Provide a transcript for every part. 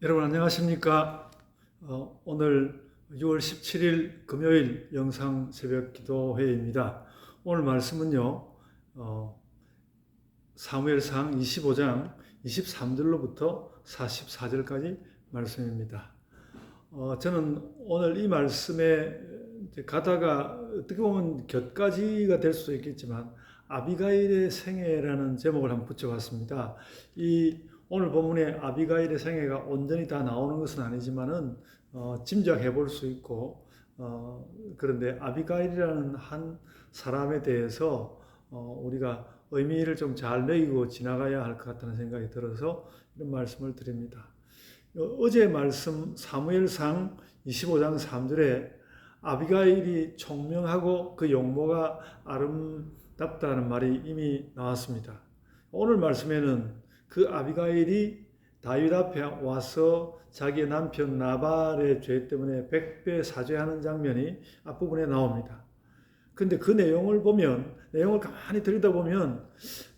여러분 안녕하십니까? 오늘 6월 17일 금요일 영상 새벽 기도회입니다. 오늘 말씀은요, 사무엘상 25장 23절로부터 44절까지 말씀입니다. 저는 오늘 이 말씀에 가다가 어떻게 보면 곁가지가 될 수도 있겠지만 아비가일의 생애라는 제목을 한번 붙여봤습니다. 이 오늘 본문에 아비가일의 생애가 온전히 다 나오는 것은 아니지만은 짐작해 볼 수 있고 그런데 아비가일이라는 한 사람에 대해서 우리가 의미를 좀 잘 매기고 지나가야 할 것 같다는 생각이 들어서 이런 말씀을 드립니다. 어제 말씀 사무엘상 25장 3절에 아비가일이 총명하고 그 용모가 아름답다는 말이 이미 나왔습니다. 오늘 말씀에는 그 아비가일이 다윗 앞에 와서 자기의 남편 나발의 죄 때문에 100배 사죄하는 장면이 앞부분에 나옵니다. 근데 그 내용을 가만히 들여다보면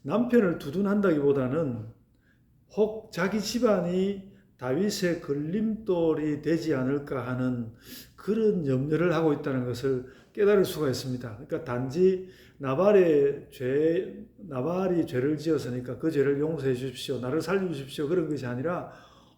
남편을 두둔한다기보다는 혹 자기 집안이 다윗의 걸림돌이 되지 않을까 하는 그런 염려를 하고 있다는 것을 깨달을 수가 있습니다. 그러니까 단지 나발이 죄를 지었으니까 그 죄를 용서해 주십시오. 나를 살려 주십시오. 그런 것이 아니라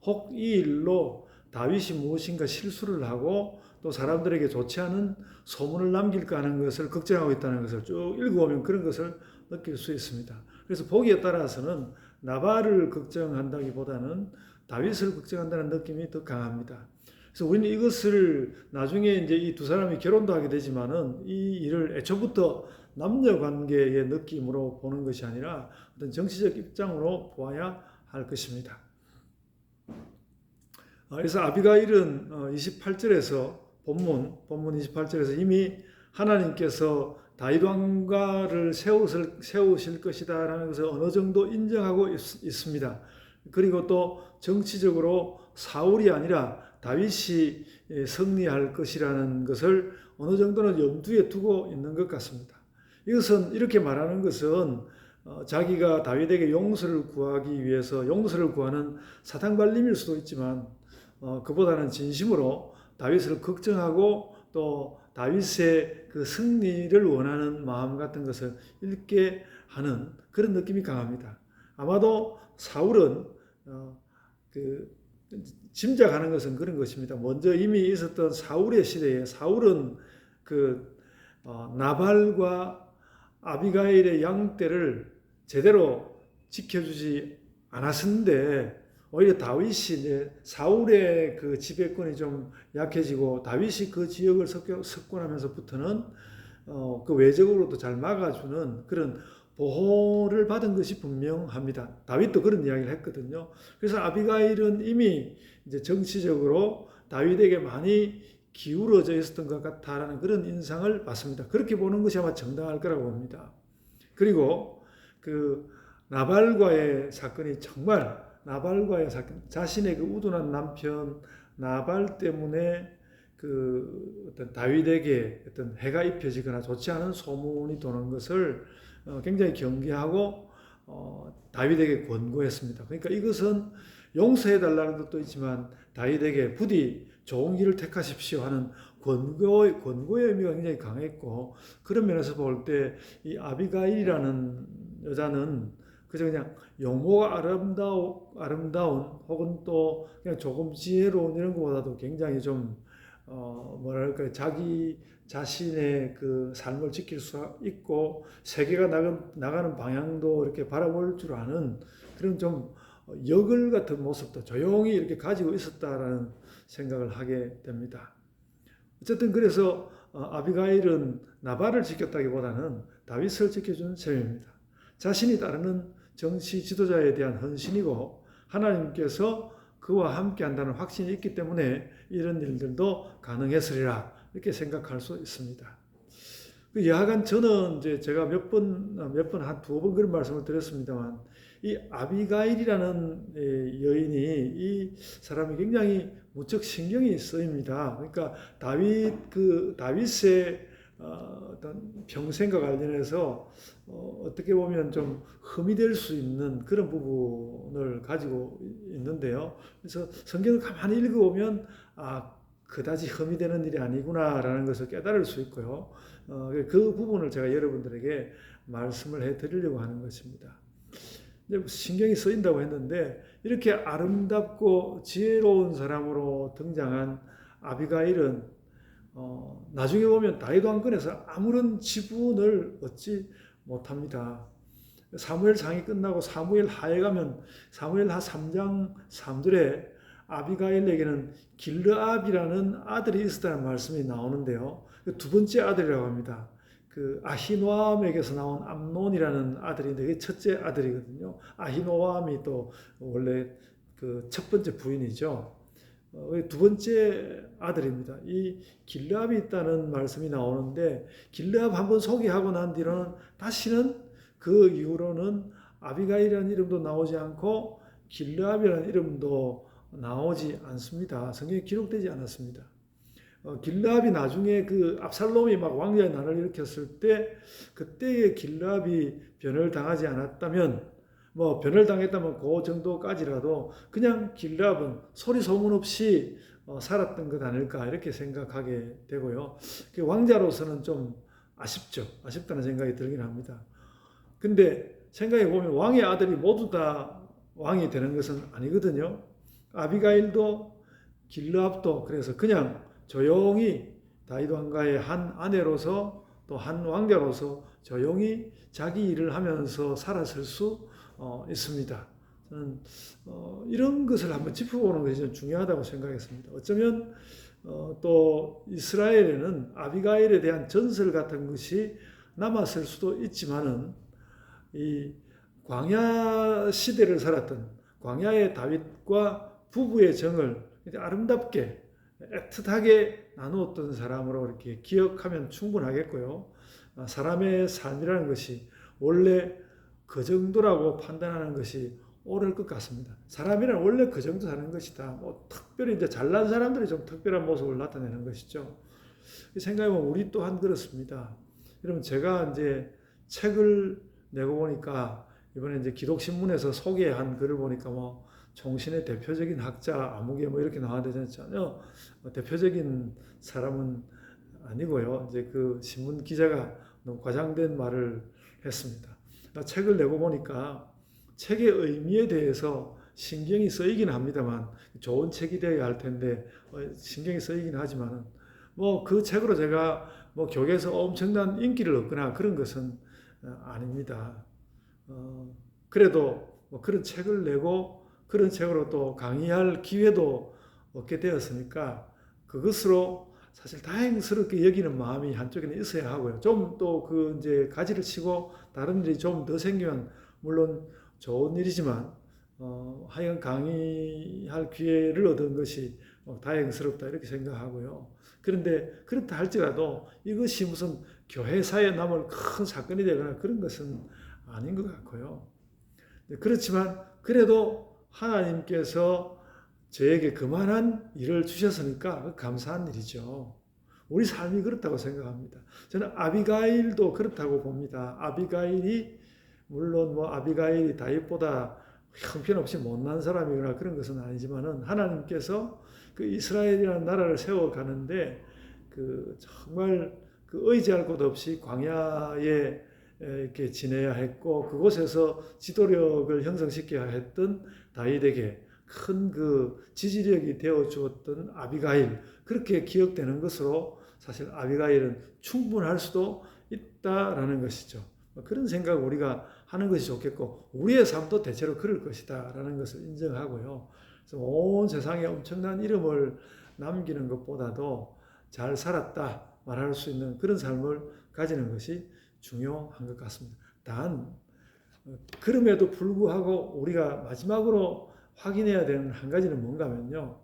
혹 이 일로 다윗이 무엇인가 실수를 하고 또 사람들에게 좋지 않은 소문을 남길까 하는 것을 걱정하고 있다는 것을 쭉 읽어보면 그런 것을 느낄 수 있습니다. 그래서 보기에 따라서는 나발을 걱정한다기보다는 다윗을 걱정한다는 느낌이 더 강합니다. 그래서 우리는 이것을 나중에 이제 이 두 사람이 결혼도 하게 되지만은 이 일을 애초부터 남녀 관계의 느낌으로 보는 것이 아니라 어떤 정치적 입장으로 보아야 할 것입니다. 그래서 아비가일은 28절에서 본문 28절에서 이미 하나님께서 다윗 왕가를 세우실 것이다라는 것을 어느 정도 인정하고 있습니다. 그리고 또 정치적으로 사울이 아니라 다윗이 승리할 것이라는 것을 어느 정도는 염두에 두고 있는 것 같습니다. 이것은 이렇게 말하는 것은 자기가 다윗에게 용서를 구하기 위해서 용서를 구하는 사탕발림일 수도 있지만 그보다는 진심으로 다윗을 걱정하고 또 다윗의 그 승리를 원하는 마음 같은 것을 읽게 하는 그런 느낌이 강합니다. 아마도 사울은 그 짐작하는 것은 그런 것입니다. 먼저 이미 있었던 사울의 시대에 사울은 그 나발과 아비가일의 양떼를 제대로 지켜주지 않았는데 오히려 다윗이 사울의 그 지배권이 좀 약해지고 다윗이 그 지역을 석권하면서부터는 그 외적으로도 잘 막아주는 그런 보호를 받은 것이 분명합니다. 다윗도 그런 이야기를 했거든요. 그래서 아비가일은 이미 이제 정치적으로 다윗에게 많이 기울어져 있었던 것 같다라는 그런 인상을 받습니다. 그렇게 보는 것이 아마 정당할 거라고 봅니다. 그리고 그 나발과의 사건이 정말 나발과의 사건, 자신의 그 우둔한 남편 나발 때문에 그 어떤 다윗에게 어떤 해가 입혀지거나 좋지 않은 소문이 도는 것을 굉장히 경계하고 다윗에게 권고했습니다. 그러니까 이것은 용서해 달라는 것도 있지만 다윗에게 부디 좋은 길을 택하십시오 하는 권고의 의미가 굉장히 강했고 그런 면에서 볼 때 이 아비가일이라는 여자는 그저 그냥 용모가 아름다운 혹은 또 그냥 조금 지혜로운 이런 것보다도 굉장히 좀 뭐랄까 자기 자신의 그 삶을 지킬 수 있고 세계가 나가는 방향도 이렇게 바라볼 줄 아는 그런 좀 여글 같은 모습도 조용히 이렇게 가지고 있었다라는 생각을 하게 됩니다. 어쨌든 그래서 아비가일은 나발을 지켰다기보다는 다윗을 지켜준 셈입니다. 자신이 따르는 정치 지도자에 대한 헌신이고 하나님께서 그와 함께 한다는 확신이 있기 때문에 이런 일들도 가능했으리라 이렇게 생각할 수 있습니다. 여하간 저는 이제 제가 한 두 번 그런 말씀을 드렸습니다만 이 아비가일이라는 여인이 이 사람이 굉장히 무척 신경이 쓰입니다. 그러니까 다윗의 어떤 평생과 관련해서 어떻게 보면 좀 흠이 될 수 있는 그런 부분을 가지고 있는데요. 그래서 성경을 가만히 읽어보면 그다지 흠이 되는 일이 아니구나라는 것을 깨달을 수 있고요. 그 부분을 제가 여러분들에게 말씀을 해드리려고 하는 것입니다. 신경이 쓰인다고 했는데 이렇게 아름답고 지혜로운 사람으로 등장한 아비가일은 나중에 보면 다윗 왕권에서 아무런 지분을 얻지 못합니다. 사무엘상이 끝나고 사무엘 하에 가면 사무엘 하 3장 3절에 아비가일에게는 길르압이라는 아들이 있었다는 말씀이 나오는데요. 두 번째 아들이라고 합니다. 그 아히노암에게서 나온 암논이라는 아들인데 그게 첫째 아들이거든요. 아히노암이 또 원래 그 첫 번째 부인이죠. 두 번째 아들입니다. 이 길르압이 있다는 말씀이 나오는데 길르압 한번 소개하고 난 뒤로는 다시는 그 이후로는 아비가일이라는 이름도 나오지 않고 길르압이라는 이름도 나오지 않습니다. 성경에 기록되지 않았습니다. 길르압이 나중에 그 압살롬이 막 왕자의 난을 일으켰을 때 그때의 길르압이 변을 당하지 않았다면 변을 당했다면 그 정도까지라도 그냥 길르압은 소리 소문 없이 살았던 것 아닐까 이렇게 생각하게 되고요. 왕자로서는 좀 아쉽다는 생각이 들긴 합니다. 근데 생각해 보면 왕의 아들이 모두 다 왕이 되는 것은 아니거든요. 아비가일도 길르압도 그래서 그냥 조용히 다윗 왕가의 한 아내로서 또 한 왕자로서 조용히 자기 일을 하면서 살았을 수 있습니다. 저는 이런 것을 한번 짚어보는 것이 좀 중요하다고 생각했습니다. 어쩌면 또 이스라엘에는 아비가일에 대한 전설 같은 것이 남았을 수도 있지만은 이 광야 시대를 살았던 광야의 다윗과 부부의 정을 아름답게 애틋하게 나누었던 사람으로 이렇게 기억하면 충분하겠고요. 사람의 삶이라는 것이 원래 그 정도라고 판단하는 것이 옳을 것 같습니다. 사람이란 원래 그 정도 사는 것이다. 특별히 이제 잘난 사람들이 좀 특별한 모습을 나타내는 것이죠. 생각해보면 우리 또한 그렇습니다. 여러분 제가 이제 책을 내고 보니까 이번에 이제 기독신문에서 소개한 글을 보니까 종신의 대표적인 학자 아무개 이렇게 나왔는데 전혀 대표적인 사람은 아니고요. 이제 그 신문 기자가 너무 과장된 말을 했습니다. 책을 내고 보니까 책의 의미에 대해서 신경이 쓰이긴 합니다만 좋은 책이 되어야 할 텐데 신경이 쓰이긴 하지만은 그 책으로 제가 교계에서 엄청난 인기를 얻거나 그런 것은 아닙니다. 그래도 그런 책을 내고 그런 책으로 또 강의할 기회도 얻게 되었으니까 그것으로 사실 다행스럽게 여기는 마음이 한쪽에는 있어야 하고요. 좀 또 이제 가지를 치고 다른 일이 좀 더 생기면 물론 좋은 일이지만 하여간 강의할 기회를 얻은 것이 다행스럽다 이렇게 생각하고요. 그런데 그렇다 할지라도 이것이 무슨 교회사에 남을 큰 사건이 되거나 그런 것은 아닌 것 같고요. 그렇지만 그래도 하나님께서 저에게 그만한 일을 주셨으니까 감사한 일이죠. 우리 삶이 그렇다고 생각합니다. 저는 아비가일도 그렇다고 봅니다. 아비가일이 물론 아비가일이 다윗보다 형편없이 못난 사람이거나 그런 것은 아니지만은 하나님께서 그 이스라엘이라는 나라를 세워가는데 정말 의지할 곳 없이 광야에 이렇게 지내야 했고 그곳에서 지도력을 형성시켜야 했던 다윗에게 큰 지지력이 되어 주었던 아비가일 그렇게 기억되는 것으로 사실 아비가일은 충분할 수도 있다라는 것이죠. 그런 생각을 우리가 하는 것이 좋겠고 우리의 삶도 대체로 그럴 것이다 라는 것을 인정하고요. 그래서 온 세상에 엄청난 이름을 남기는 것보다도 잘 살았다 말할 수 있는 그런 삶을 가지는 것이 중요한 것 같습니다. 단 그럼에도 불구하고 우리가 마지막으로 확인해야 되는 한 가지는 뭔가 하면요.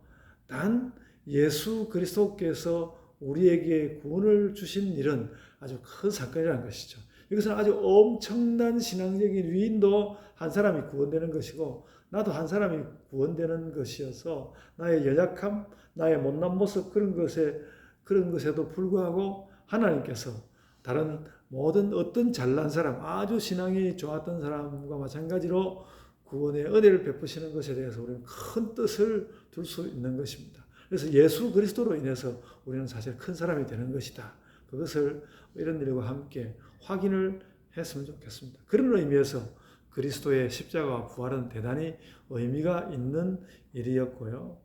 단 예수 그리스도께서 우리에게 구원을 주신 일은 아주 큰 사건이라는 것이죠. 이것은 아주 엄청난 신앙적인 위인도 한 사람이 구원되는 것이고 나도 한 사람이 구원되는 것이어서 나의 연약함, 나의 못난 모습 그런 것에도 불구하고 하나님께서 다른 모든 어떤 잘난 사람, 아주 신앙이 좋았던 사람과 마찬가지로 구원의 은혜를 베푸시는 것에 대해서 우리는 큰 뜻을 둘 수 있는 것입니다. 그래서 예수 그리스도로 인해서 우리는 사실 큰 사람이 되는 것이다. 그것을 이런 일과 함께 확인을 했으면 좋겠습니다. 그런 의미에서 그리스도의 십자가와 부활은 대단히 의미가 있는 일이었고요.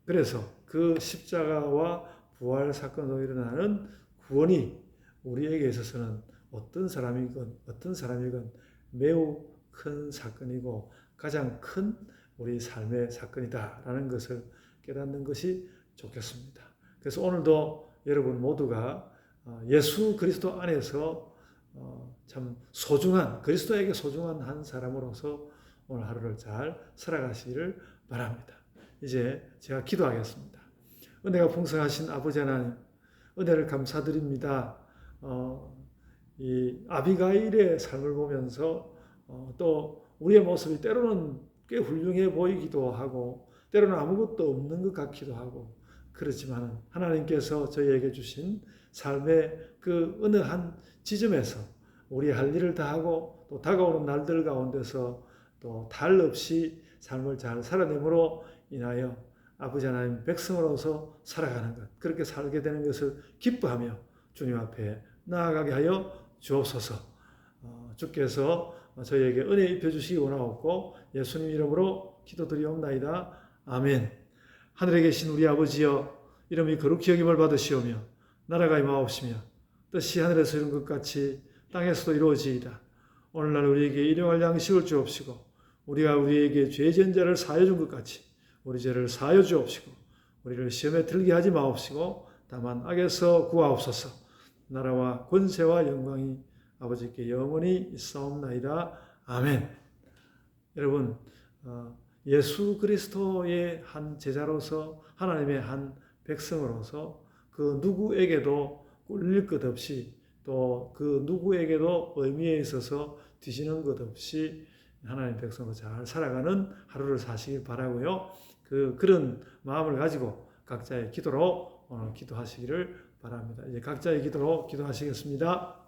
그래서 그 십자가와 부활 사건으로 일어나는 구원이 우리에게 있어서는 어떤 사람이건 매우 큰 사건이고 가장 큰 우리 삶의 사건이다라는 것을 깨닫는 것이 좋겠습니다. 그래서 오늘도 여러분 모두가 예수 그리스도 안에서 참 소중한, 그리스도에게 소중한 한 사람으로서 오늘 하루를 잘 살아가시기를 바랍니다. 이제 제가 기도하겠습니다. 은혜가 풍성하신 아버지 하나님, 은혜를 감사드립니다. 이 아비가일의 삶을 보면서 또 우리의 모습이 때로는 꽤 훌륭해 보이기도 하고 때로는 아무것도 없는 것 같기도 하고 그렇지만 하나님께서 저희에게 주신 삶의 그 어느 한 지점에서 우리 할 일을 다하고 또 다가오는 날들 가운데서 또 탈 없이 삶을 잘 살아내므로 인하여 아버지 하나님 백성으로서 살아가는 것, 그렇게 살게 되는 것을 기뻐하며 주님 앞에 나아가게 하여 주옵소서. 주께서 저희에게 은혜 입혀주시기 원하옵고 예수님 이름으로 기도드리옵나이다. 아멘. 하늘에 계신 우리 아버지여, 이름이 거룩히 여김을 받으시오며 나라가 임하옵시며 뜻이 하늘에서 이룬 것 같이 땅에서도 이루어지이다. 오늘날 우리에게 일용할 양식을 주옵시고 우리가 우리에게 죄 지은 자를 사하여 준 것 같이 우리 죄를 사하여 주옵시고 우리를 시험에 들게 하지 마옵시고 다만 악에서 구하옵소서. 나라와 권세와 영광이 아버지께 영원히 있사옵나이다. 아멘. 여러분, 예수 그리스도의 한 제자로서 하나님의 한 백성으로서 그 누구에게도 꿀릴 것 없이 또 그 누구에게도 의미에 있어서 뒤지는 것 없이 하나님 백성으로 잘 살아가는 하루를 사시길 바라고요. 그런 마음을 가지고 각자의 기도로 오늘 기도하시기를 바랍니다. 이제 각자의 기도로 기도하시겠습니다.